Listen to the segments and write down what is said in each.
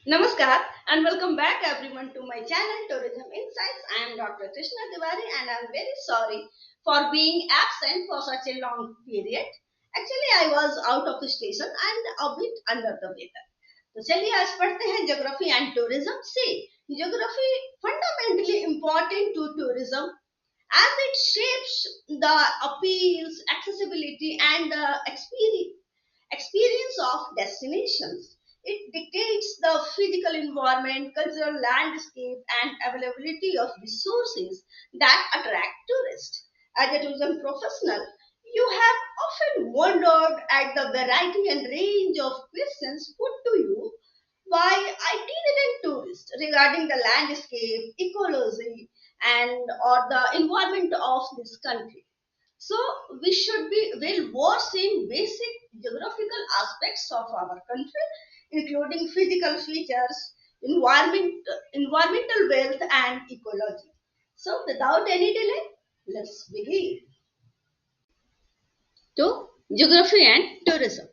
Namaskar and welcome back everyone to my channel Tourism Insights. I am Dr. Krishna Tiwari and I am very sorry for being absent for such a long period. Actually, I was out of the station and a bit under the weather. तो चलिए आज पढ़ते हैं geography and tourism से. Geography fundamentally important to tourism as it shapes the appeals, accessibility and the experience of destinations. It dictates the physical environment, cultural landscape, and availability of resources that attract tourists. As a tourism professional, you have often wondered at the variety and range of questions put to you by itinerant tourists regarding the landscape, ecology, and or the environment of this country. So we should be well versed in basic geographical aspects of our country, including physical features, environmental wealth, and ecology. So without any delay, let's begin. तो geography and tourism,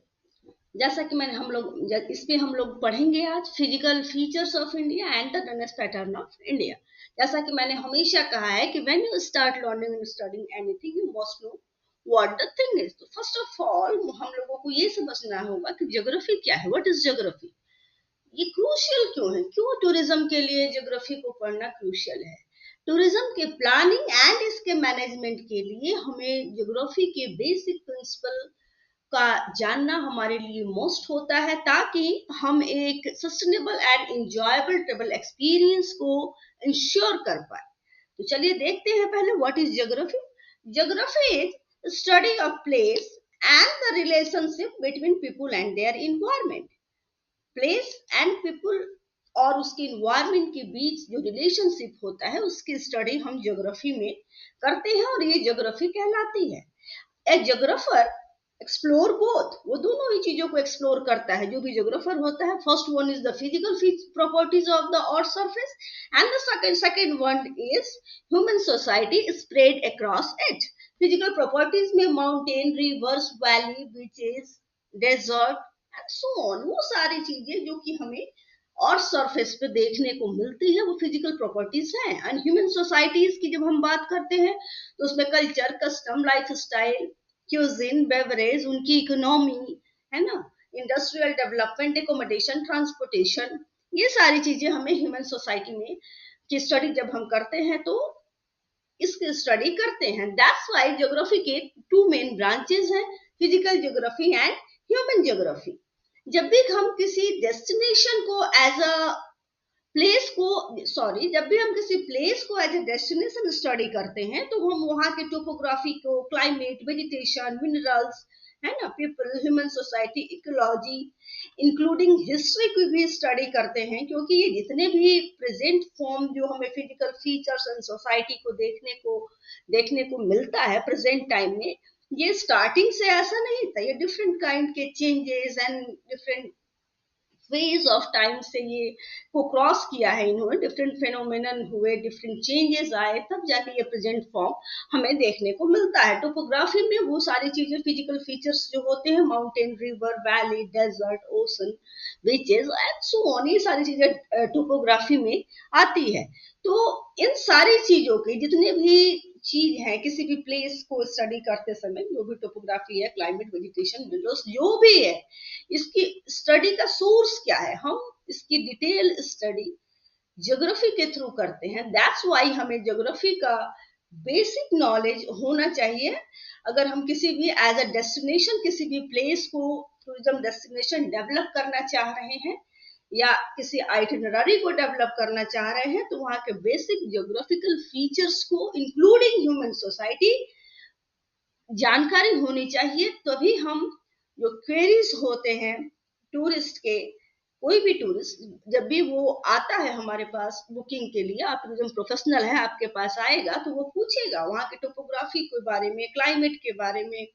जैसा कि मैंने इस पे हम लोग पढ़ेंगे आज physical features of India and the drainage pattern of India. जैसा कि मैंने हमेशा कहा है कि when you start learning and studying anything you must know what the thing is. तो फर्स्ट ऑफ ऑल हम लोगों को ये समझना होगा कि ज्योग्राफी क्या है. What is geography? ये क्रूशियल क्यों है? क्यों टूरिज्म के लिए ज्योग्राफी को पढ़ना क्रूशियल है? टूरिज्म के प्लानिंग एंड इसके मैनेजमेंट के लिए हमें ज्योग्राफी के बेसिक प्रिंसिपल का जानना हमारे लिए मोस्ट होता है, ताकि हम एक sustainable and enjoyable travel experience को इंश्योर कर पाए. तो चलिए देखते हैं पहले what is geography. Geography is study of place and the relationship between people and their environment. Place and people और उसके इन्वायरमेंट के बीच जो रिलेशनशिप होता है उसकी स्टडी हम ज्योग्राफी में करते हैं और ये ज्योग्राफी कहलाती है. ए ज्योग्राफर एक्सप्लोर बोथ, वो दोनों ही चीजों को एक्सप्लोर करता है जो भी ज्योग्राफर होता है. First one is the physical properties of the earth surface and the second one is human society spread across it. Physical properties में mountain, rivers, valley, beaches, desert and so on, वो सारी चीजें जो कि हमें और सरफेस पे देखने को मिलती है वो फिजिकल प्रॉपर्टीज हैं. एंड ह्यूमन सोसाइटीज की जब हम बात करते हैं तो उसमें culture, custom, life style, cuisine, beverage, उनकी इकोनॉमी है ना, इंडस्ट्रियल डेवलपमेंट, एकोमोडेशन, ट्रांसपोर्टेशन, ये सारी चीजें हमें ह्यूमन सोसाइटी में की स्टडी जब हम करते हैं तो इसकी स्टडी करते हैं. दैट्स व्हाई ज्योग्राफी के टू मेन ब्रांचेस हैं, physical geography and human geography. जब भी हम किसी डेस्टिनेशन को एज अ जब भी हम किसी प्लेस को एज ए डेस्टिनेशन स्टडी करते हैं तो हम वहां के टोपोग्राफी को, क्लाइमेट, वेजिटेशन, मिनरल्स है ना, people, human society, ecology, including history की भी स्टडी करते हैं, क्योंकि ये जितने भी प्रेजेंट फॉर्म जो हमें फिजिकल फीचर्स एंड सोसाइटी को देखने को मिलता है प्रेजेंट टाइम में, ये स्टार्टिंग से ऐसा नहीं था. ये डिफरेंट काइंड के changes and different phase of time से ये को क्रॉस किया है इन्होंने. डिफरेंट फेनोमेनन हुए, डिफरेंट चेंजेस आए, तब जाके ये प्रेजेंट फॉर्म हमें देखने को मिलता है. टोपोग्राफी में वो सारी चीजें, फिजिकल फीचर्स जो होते हैं, mountain, river, valley, desert, ocean, beaches and so on, ये सारी चीजें टोपोग्राफी में आती है. तो इन सारी चीजों के जितने भी चीज है किसी भी प्लेस को स्टडी करते समय, जो भी टोपोग्राफी है, क्लाइमेट, वेजिटेशन, मिनरल्स, जो भी है, इसकी स्टडी का सोर्स क्या है, हम इसकी डिटेल स्टडी ज्योग्राफी के थ्रू करते हैं. दैट्स व्हाई हमें ज्योग्राफी का बेसिक नॉलेज होना चाहिए. अगर हम किसी भी एज अ डेस्टिनेशन किसी भी प्लेस को टूरिज्म डेस्टिनेशन डेवलप करना चाह रहे हैं या किसी आइटिनरी को डेवलप करना चाह रहे हैं तो वहां के बेसिक ज्योग्राफिकल फीचर्स को इंक्लूडिंग ह्यूमन सोसाइटी जानकारी होनी चाहिए. तभी हम जो क्वेरीज होते हैं टूरिस्ट के, कोई भी टूरिस्ट जब भी वो आता है हमारे पास बुकिंग के लिए, आप टूरिज्म प्रोफेशनल है, आपके पास आएगा तो वो पूछेगा वहां के टोपोग्राफी के बारे में, क्लाइमेट के बारे में,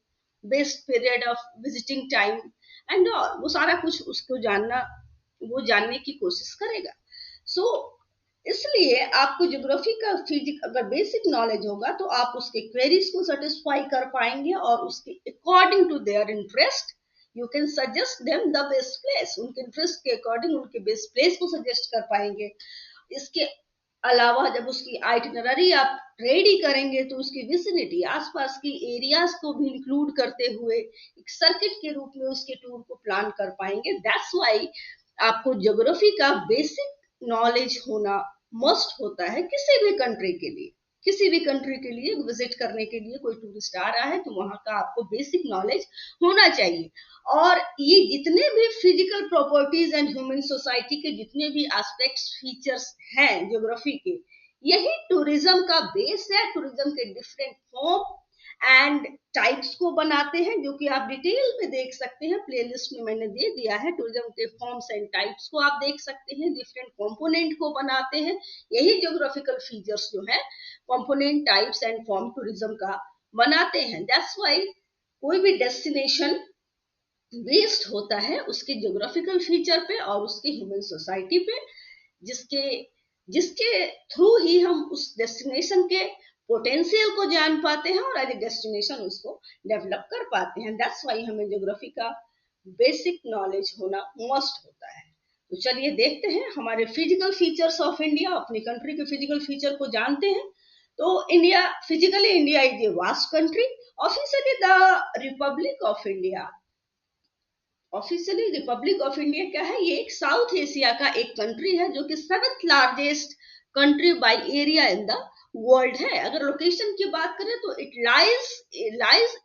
best period of visiting time and all, वो सारा कुछ उसको वो जानने की कोशिश करेगा. सो इसलिए आपको ज्योग्राफी का फिजिक अगर बेसिक नॉलेज होगा तो आप उसके क्वेरीज को सेटिस्फाई कर पाएंगे और उसके according to their interest you can suggest them the best place, उनके इंटरेस्ट के अकॉर्डिंग उनके बेस्ट प्लेस को सजेस्ट कर पाएंगे। इसके अलावा जब उसकी आइटिनरी आप रेडी करेंगे तो उसकी विसिनिटी, आसपास की एरियाज को भी इंक्लूड करते हुए एक सर्किट के रूप में उसके टूर को प्लान कर पाएंगे। दैट्स वाई आपको ज्योग्राफी का बेसिक नॉलेज होना मस्ट होता है किसी भी कंट्री के लिए। किसी भी कंट्री के लिए विजिट करने के लिए कोई टूरिस्ट आ रहा है तो वहां का आपको बेसिक नॉलेज होना चाहिए। और ये जितने भी physical properties and human society के जितने भी एस्पेक्ट्स फीचर्स हैं ज्योग्राफी के, यही टूरिज्म का बेस है। टूरिज्म के डिफरेंट फॉर्म एंड टाइप्स को बनाते हैं, जो कि आप डिटेल में देख सकते हैं, प्लेलिस्ट में मैंने दे दिया है। टूरिज्म के फॉर्म्स एंड टाइप्स को आप देख सकते हैं, डिफरेंट कंपोनेंट को बनाते हैं। यही ज्योग्राफिकल फीचर्स जो है component types and form tourism का बनाते हैं। दैट्स वाई कोई भी डेस्टिनेशन बेस्ड होता है उसके ज्योग्राफिकल फीचर पे और उसके ह्यूमन सोसाइटी पे, जिसके जिसके थ्रू ही हम उस डेस्टिनेशन के पोटेंशियल को जान पाते हैं और एज ए डेस्टिनेशन उसको डेवलप कर पाते हैं। दैट्स वाई हमें ज्योग्राफी का बेसिक नॉलेज होना मस्ट होता है। तो चलिए देखते हैं हमारे फिजिकल फीचर्स ऑफ इंडिया, अपनी कंट्री के फिजिकल फीचर को जानते हैं। तो India, physically India is a vast country. Officially the Republic of India, officially Republic of India क्या है? ये एक साउथ एशिया का एक कंट्री है जो कि 7th largest country by area in the world है। अगर लोकेशन की बात करें तो it lies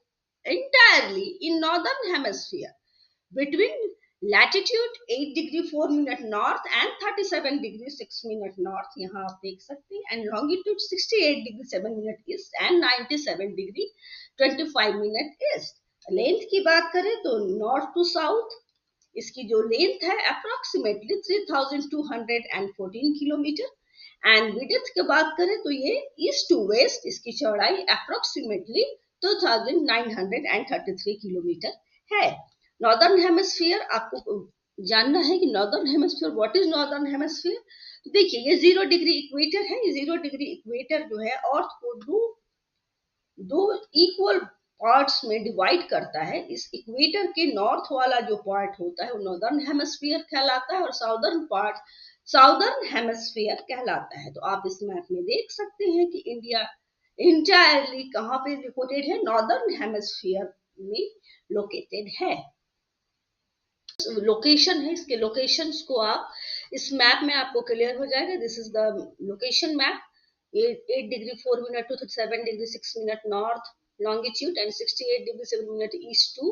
entirely in northern hemisphere between latitude 8 degree 4 minute north and 37 degree 6 minute north, यहाँ आप देख सकते हैं, and longitude 68 degree 7 minute east and 97 degree 25 minute east। Length की बात करें तो नॉर्थ टू साउथ इसकी जो लेंथ है अप्रोक्सीमेटली 3214 किलोमीटर। एंड विड्थ की बात करें तो ये ईस्ट टू वेस्ट इसकी चौड़ाई अप्रोक्सीमेटली 2933 किलोमीटर है। नॉर्दर्न हेमिस्फीयर, आपको जानना है कि northern hemisphere, what is northern hemisphere? तो देखिए ये 0 डिग्री इक्वेटर है। ये 0 डिग्री इक्वेटर जो है अर्थ को दो इक्वल पार्ट्स में डिवाइड करता है। इस इक्वेटर के नॉर्थ वाला जो पार्ट होता है वो नॉर्दर्न हेमिस्फीयर कहलाता है और साउदर्न पार्ट साउदर्न हेमिस्फीयर कहलाता है। तो आप इस मैप में देख सकते हैं कि इंडिया इंटायरली कहाँ पे लोकेटेड है? नॉर्दर्न हेमिस्फीयर में लोकेटेड है। लोकेशन है, इसके लोकेशंस को आप इस मैप में आपको क्लियर हो जाएगा। This is the location map. 8 degree 4 minute to 37 degree 6 minute north longitude and 68 degree 7 minute east to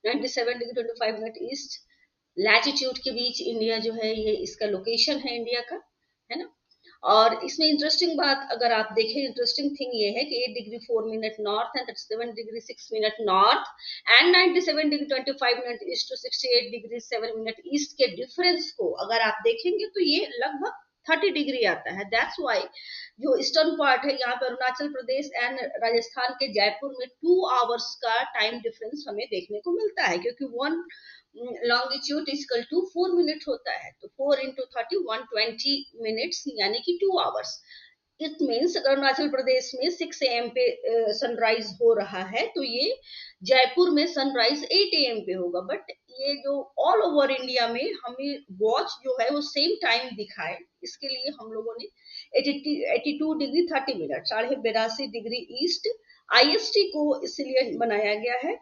97 degree 25 minute east latitude के बीच इंडिया जो है ये इसका लोकेशन है इंडिया का, है ना। और इसमें इंटरेस्टिंग बात अगर आप देखें, इंटरेस्टिंग थिंग ये है कि 8 degree 4 minute north and 37 degree 6 minute north and 97 degree 25 minute east to 68 degree 7 minute east के डिफरेंस को अगर आप देखेंगे तो ये लगभग 30 डिग्री आता है। दैट्स वाई जो ईस्टर्न पार्ट है यहाँ पे अरुणाचल प्रदेश एंड राजस्थान के जयपुर में 2 आवर्स का टाइम डिफरेंस हमें देखने को मिलता है, क्योंकि 1 लॉन्गिट्यूड इक्वल टू 4 मिनट होता है। तो 4 into 30 120 मिनट्स यानी कि 2 आवर्स। इट मीन्स अगर अरुणाचल प्रदेश में 6 AM पे सनराइज हो रहा है तो ये जयपुर में सनराइज 8 AM पे होगा। बट ये जो ऑल ओवर इंडिया में हमें वॉच जो है वो सेम टाइम दिखाए, इसके लिए हम लोगों ने 82 degree 30 minute 82.5 degree east IST को इसलिए बनाया गया है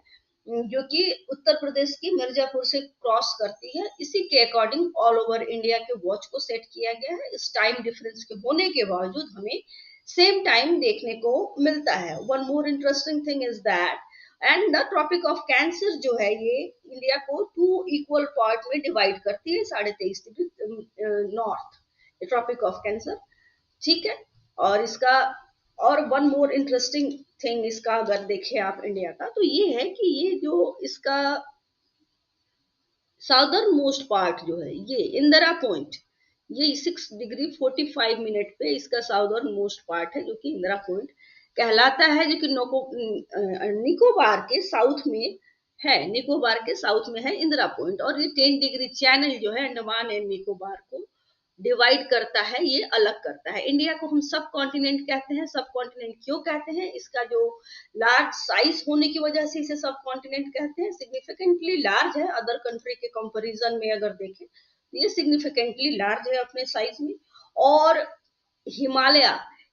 जो कि उत्तर प्रदेश की मिर्जापुर से क्रॉस करती है। इसी के अकॉर्डिंग ऑल ओवर इंडिया के वॉच को सेट किया गया है। इस टाइम डिफरेंस के होने के बावजूद हमें सेम टाइम देखने को मिलता है। One more interesting thing is that and the tropic of cancer जो है ये इंडिया को 2 इक्वल पार्ट में डिवाइड करती है 23.5 degree north, tropic of cancer, ठीक है। और इसका और वन मोर इंटरेस्टिंग थिंग इसका अगर देखें आप इंडिया का तो ये है कि ये जो इसका साउदर्न मोस्ट पार्ट जो है ये इंदिरा पॉइंट, ये 6 डिग्री 45 मिनट पे इसका साउदर्न मोस्ट पार्ट है जो कि इंदिरा पॉइंट कहलाता है, जो कि निकोबार के साउथ में है। निकोबार के साउथ में है इंदिरा पॉइंट। और ये 10 डिग्री चैनल जो है अंडमान एंड निकोबार को डिवाइड करता है, ये अलग करता है। इंडिया को हम सब कॉन्टिनेंट कहते हैं। सब कॉन्टिनेंट क्यों कहते हैं? इसका जो लार्ज साइज होने की वजह से इसे सब कॉन्टिनेंट कहते हैं। सिग्निफिकेंटली लार्ज है अदर कंट्री के कंपैरिजन में अगर देखें, ये सिग्निफिकेंटली लार्ज है अपने साइज में। और हिमालय,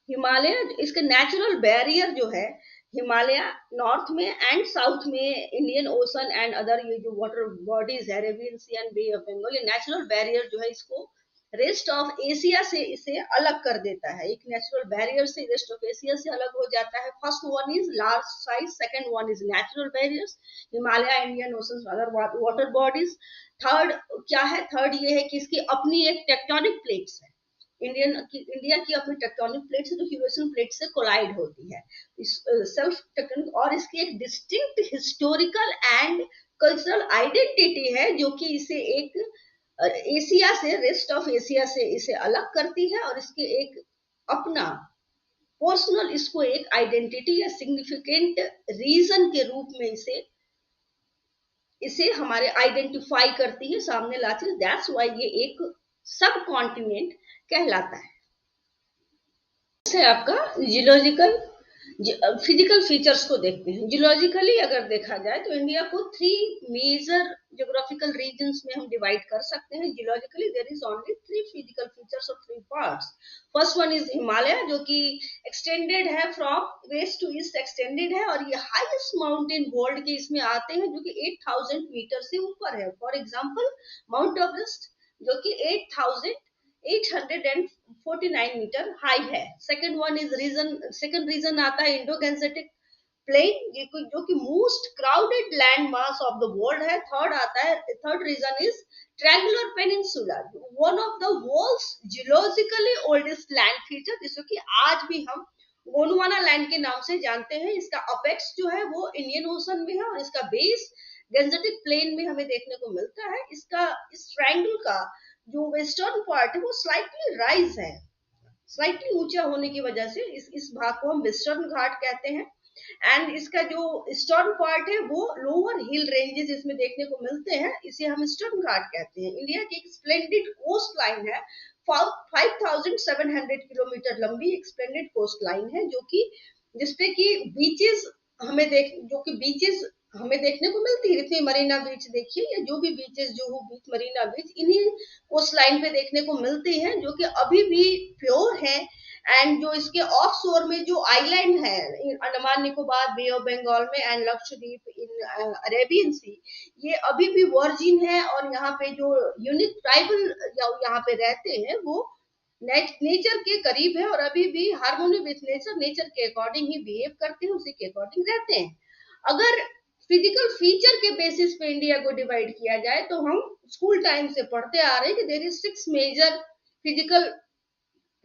हिमालय इसका नेचुरल बैरियर जो है, हिमालय नॉर्थ में एंड साउथ में इंडियन ओशन एंड अदर ये जो वाटर बॉडीज है, Arabian sea and bay of Bengal, ये नेचुरल बैरियर जो है इसको रेस्ट ऑफ एशिया से इसे अलग कर देता है। एक नेचुरल बैरियर से रेस्ट ऑफ एशिया से अलग हो जाता है। First one is large size, second one is natural barriers, Himalaya, Indian ocean, other water bodies. Third क्या है? थर्ड ये है कि इसकी अपनी एक टेक्टोनिक प्लेट्स है। इंडिया की अपनी टेक्टोनिक प्लेट से जो यूरेशियन प्लेट से कोलाइड होती है, सेल्फ टेक्टोनिक, और इसकी एक distinct historical and cultural identity है जो कि इसे एक एशिया से, रेस्ट ऑफ एशिया से इसे अलग करती है, और इसके एक अपना पर्सनल, इसको एक आइडेंटिटी या सिग्निफिकेंट रीजन के रूप में इसे हमारे आइडेंटिफाई करती है, सामने लाती है। दैट्स व्हाई ये एक सब कॉन्टिनेंट कहलाता है। से आपका जियोलॉजिकल फिजिकल फीचर्स को देखते हैं। जियोलॉजिकली अगर देखा जाए तो इंडिया को 3 मेजर ज्योग्राफिकल रीजन्स में हम डिवाइड कर सकते हैं। Geologically there is only 3 physical features of 3 parts. First one is Himalaya, जो कि एक्सटेंडेड है from west to east, extended है, और ये हाईएस्ट माउंटेन वर्ल्ड के इसमें आते हैं जो कि 8000 मीटर से ऊपर है। फॉर एग्जांपल माउंट एवरेस्ट जो कि 849 मीटर हाई है। Second one is region, second region आता है इंडो गैंजेटिक प्लेन, जो कि most crowded land mass of the world है। थर्ड आता है, third region is triangular peninsula, one of the world's geologically oldest land feature, जिसको कि आज भी हम गोंडवाना लैंड के नाम से जानते हैं। इसका अपेक्स जो है वो इंडियन ओशन में है, और इसका बेस गैंजेटिक प्लेन में हमें देखने को मिलता है। इसका इस ट्रायंगल का जो वेस्टर्न पार्ट है वो स्लाइटली राइज है, स्लाइटली ऊंचा होने की वजह से इस भाग को हम वेस्टर्न घाट कहते हैं। एंड इसका जो ईस्टर्न पार्ट है वो लोअर हिल रेंजेस इसमें देखने को मिलते हैं, इसे हम ईस्टर्न घाट कहते हैं। इंडिया की एक स्प्लेंडेड कोस्ट लाइन है, 5700 किलोमीटर लंबी एक स्प्लेंडेड कोस्ट लाइन है, जो कि जिसपे की बीचेस हमें जो कि बीचेस हमें देखने को मिलती है। इतनी मरीना बीच देखिए, या जो भी बीचेस, जुहू बीच, मरीना बीच, इन्हीं कोस्ट लाइन पे देखने को मिलती हैं, जो कि अभी भी प्योर है। एंड जो इसके ऑफ शोर में जो आइलैंड है, अंडमान निकोबार, बे ऑफ बंगाल में एंड लक्षद्वीप इन अरेबियन सी, ये अभी भी वर्जिन है, और यहाँ पे जो यूनिक ट्राइबल यहाँ पे रहते हैं वो नेचर के करीब है, और अभी भी हार्मोनी विथ नेचर, नेचर के अकॉर्डिंग ही बिहेव करते हैं, उसी के अकॉर्डिंग रहते हैं। अगर फिजिकल फीचर के बेसिस पे इंडिया को डिवाइड किया जाए तो हम स्कूल टाइम से पढ़ते आ रहे हैं कि there is 6 major physical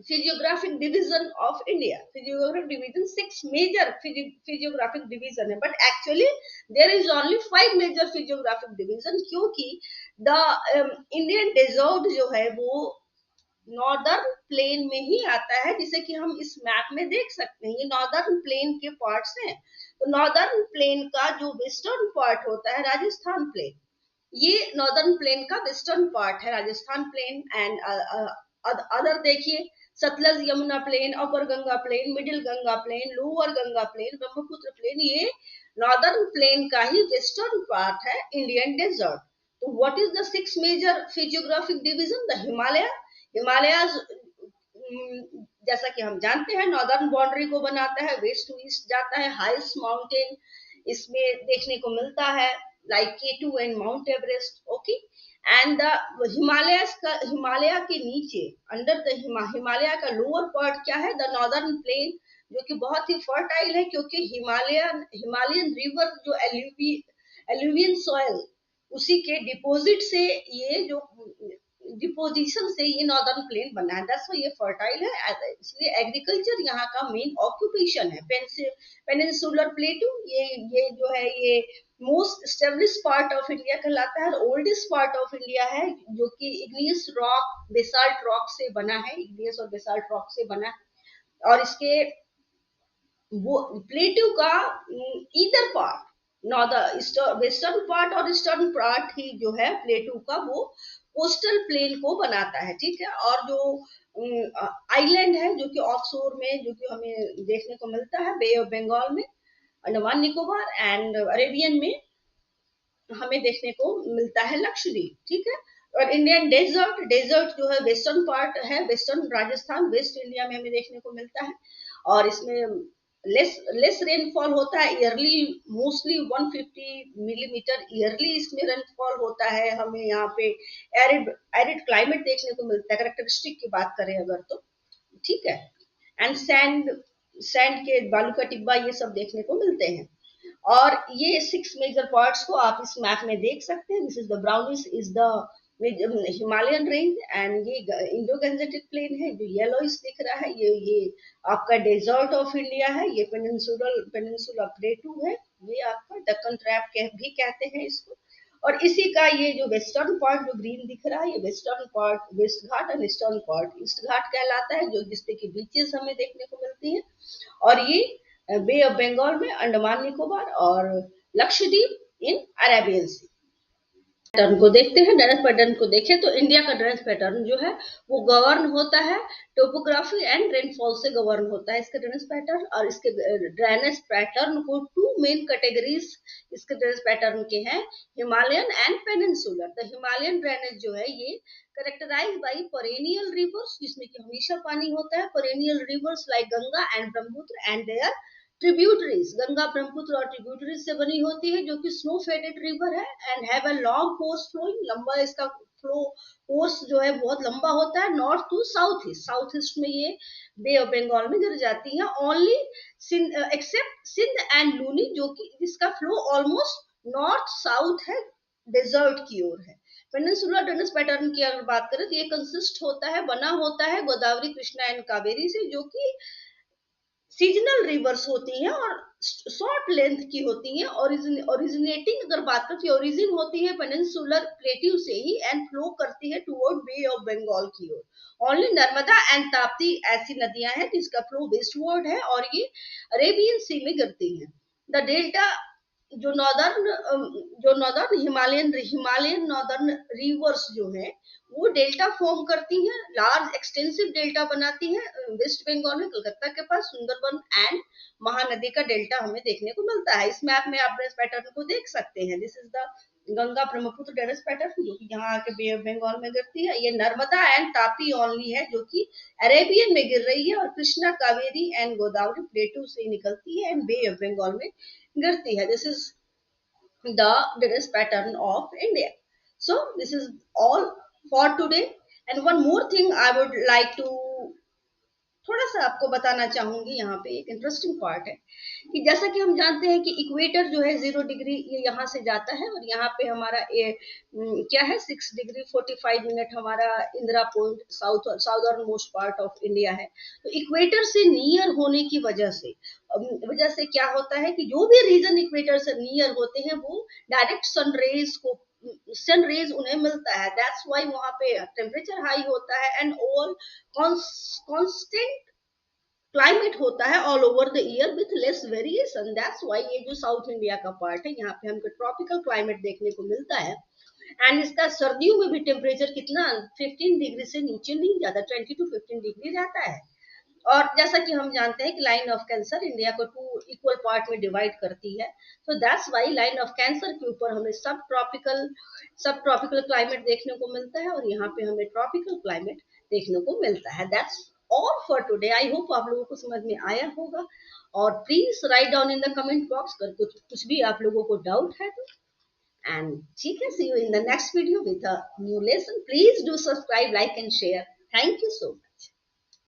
physiographic division of India. Physiographic division 6 major physiographic division है, but actually there is only 5 major physiographic division, क्योंकि द इंडियन डेजर्ट जो है वो नॉर्दर्न प्लेन में ही आता है, जिसे कि हम इस मैप में देख सकते हैं। ये नॉर्दर्न प्लेन के पार्ट्स हैं। तो नॉर्दर्न प्लेन का जो वेस्टर्न पार्ट होता है राजस्थान प्लेन, ये नॉर्दर्न प्लेन का वेस्टर्न पार्ट है राजस्थान प्लेन। एंड अदर देखिए, Sutlej Yamuna plain, upper Ganga plain, middle Ganga plain, lower Ganga plain, Brahmaputra plain, ये नॉर्दर्न प्लेन का ही वेस्टर्न पार्ट है इंडियन डेजर्ट। तो what is the 6 major physiographic division? The Himalaya, Himalayas जैसा कि हम जानते हैं नॉर्दर्न बाउंड्री को बनाता है, वेस्ट टू ईस्ट जाता है। हाईएस्ट माउंटेन इसमें देखने को मिलता है like K2 and mount Everest. Okay, and the Himalaya के नीचे अंडर द हिमालय का लोअर पार्ट क्या है? द नॉर्दर्न प्लेन, जो कि बहुत ही फर्टाइल है, क्योंकि हिमालयन रिवर जो एल्यूवियन सॉइल, उसी के डिपोजिट से ये जो डिपोजिशन से ये नॉर्दर्न प्लेन बना है, दैट्स व्हाई ये फर्टाइल है। इसलिए एग्रीकल्चर यहाँ का मेन ऑक्यूपेशन है। पेनिनसुलर प्लेटू, ये जो है ये most establish part of India कहलाता है, ओल्डेस्ट पार्ट ऑफ इंडिया है, जो कि इग्नियस रॉक, बेसाल्ट रॉक से बना है, इग्नियस और बेसाल्ट रॉक से बना है। और इसके वो प्लेटू का ईदर पार्ट, वेस्टर्न पार्ट और ईस्टर्न पार्ट ही जो है प्लेटू का, वो कोस्टल प्लेन को बनाता है, ठीक है। और जो आइलैंड है जो कि ऑफ शोर में जो कि हमें देखने को मिलता है बे ऑफ बंगाल में, अंडमान निकोबार एंड अरेबियन में हमें देखने को मिलता है लक्षद्वीप, ठीक है। और इंडियन डेजर्ट, डेजर्ट जो है वेस्टर्न पार्ट है, वेस्टर्न राजस्थान वेस्ट इंडिया में हमें देखने को मिलता है। और इसमें लेस रेनफॉल होता है ईयरली, मोस्टली 150 मिलीमीटर ईयरली इसमें रेनफॉल होता है। हमें यहाँ पे एरिड एरिड क्लाइमेट देखने को मिलता है, करेक्टरिस्टिक की बात करें अगर तो, ठीक है। एंड सैंड, सैंड के बालू का टिब्बा ये सब देखने को मिलते हैं। और ये 6 मेजर पार्ट्स को आप इस मैप में देख सकते हैं। This is the brownish is the Himalayan range and ये इंडो गंजेटिक प्लेन है जो येलोइश दिख रहा है, ये आपका डेजर्ट ऑफ इंडिया है, ये पेनिनसुला प्लेटू है, ये आपका दक्कन ट्रैप भी कहते हैं इसको। और इसी का ये जो वेस्टर्न पार्ट जो ग्रीन दिख रहा है, ये western part west Ghat and eastern part east Ghat कहलाता है, जो जिसपे की बीचेस हमें देखने को मिलती हैं। और ये बे ऑफ बंगाल में अंडमान निकोबार और Lakshadweep in Arabian sea. Pattern को देखते हैं, ड्रेनेज पैटर्न को देखें तो इंडिया का ड्रेनेज पैटर्न जो है वो गवर्न होता है टोपोग्राफी एंड रेनफॉल से गवर्न होता है इसका ड्रेनेज पैटर्न। और इसके ड्रेनेज पैटर्न को 2 मेन कैटेगरीज इसके ड्रेनेज पैटर्न के हैं, Himalayan and peninsular. The Himalayan drainage जो है ये करेक्टराइज बाई पेरेनियल रिवर्स, जिसमें कि हमेशा पानी होता है, perennial rivers like Ganga and Brahmaputra and their tributaries, Ganga Brahmaputra और ट्रिब्यूटरीज से बनी होती है, जो कि स्नो फेडेड रिवर है and have a long course flowing, लंबा इसका फ्लो कोर्स जो है बहुत लंबा होता है, north to south east, south east में ये बे ऑफ बंगाल में गिर जाती है। Only except Sindh and Luni, जो कि इसका फ्लो ऑलमोस्ट नॉर्थ साउथ है, डेजर्ट की ओर है। पेनिनसुलर ड्रेनेज पैटर्न की अगर बात करें तो ये कंसिस्ट होता है, बना होता है गोदावरी, कृष्णा एंड कावेरी से, जो कि सीजनल रिवर्स होती हैं और शॉर्ट लेंथ की होती हैं। ओरिजिनेटिंग अगर बात करें तो ओरिजिन होती है पेनिनसुलर प्लेट्यू से ही एंड फ्लो करती है टुवर्ड बे ऑफ बंगाल की ओर। ओनली नर्मदा एंड ताप्ती ऐसी नदियां हैं जिसका फ्लो वेस्टवर्ड है और ये अरेबियन सी में गिरती हैं। द डेल्टा जो नॉर्दर्न हिमालयन नॉर्दर्न रिवर्स जो है वो डेल्टा फॉर्म करती हैं, लार्ज एक्सटेंसिव डेल्टा बनाती हैं वेस्ट बंगाल में, कलकत्ता के पास सुंदरबन एंड महानदी का डेल्टा हमें देखने को मिलता है। इस मैप में आप ड्रेनेज पैटर्न को देख सकते हैं। This is the Ganga Brahmaputra drainage pattern जो कि यहाँ आके बे ऑफ बंगाल में गिरती है। ये नर्मदा एंड तापी ओनली है जो कि अरेबियन में गिर रही है, और कृष्णा, कावेरी एंड गोदावरी प्लेटू से निकलती है एंड बे ऑफ बंगाल में गिरती है। This is the drainage pattern of India. So this is all for today. And one more thing I would like to थोड़ा सा आपको बताना चाहूंगी, यहाँ पे एक इंटरेस्टिंग पार्ट है कि जैसा कि हम जानते हैं कि इक्वेटर जो है 0 डिग्री ये यहाँ से जाता है, और यहाँ पे हमारा क्या है 6 डिग्री 45 मिनट हमारा Indira point southern most part of India है। तो इक्वेटर से नियर होने की वजह से क्या होता है कि जो भी रीजन इक्वेटर से नियर होते हैं वो डायरेक्ट सन रेज उन्हें मिलता है। दैट्स वाई वहां पे टेम्परेचर हाई होता है एंड ऑल कांस्टेंट क्लाइमेट होता है all over the year with less variation. That's why ये जो साउथ इंडिया का पार्ट है यहाँ पे हमको ट्रॉपिकल क्लाइमेट देखने को मिलता है। एंड इसका सर्दियों में भी टेम्परेचर कितना 15 डिग्री से नीचे नहीं जाता, 20 to 15 डिग्री रहता है। और जैसा कि हम जानते हैं कि लाइन ऑफ कैंसर इंडिया को 2 इक्वल पार्ट में डिवाइड करती है, तो that's why line of cancer के ऊपर हमें सब ट्रॉपिकल क्लाइमेट देखने को मिलता है, और यहाँ पे हमें ट्रॉपिकल क्लाइमेट देखने को मिलता है। That's all for today. I hope आप लोगों को समझ में आया होगा, और please write down in the comment box कर कुछ भी आप लोगों को डाउट है तो। एंड ठीक है, see you in the next video with a new lesson. Please do subscribe, like and share. Thank you so much.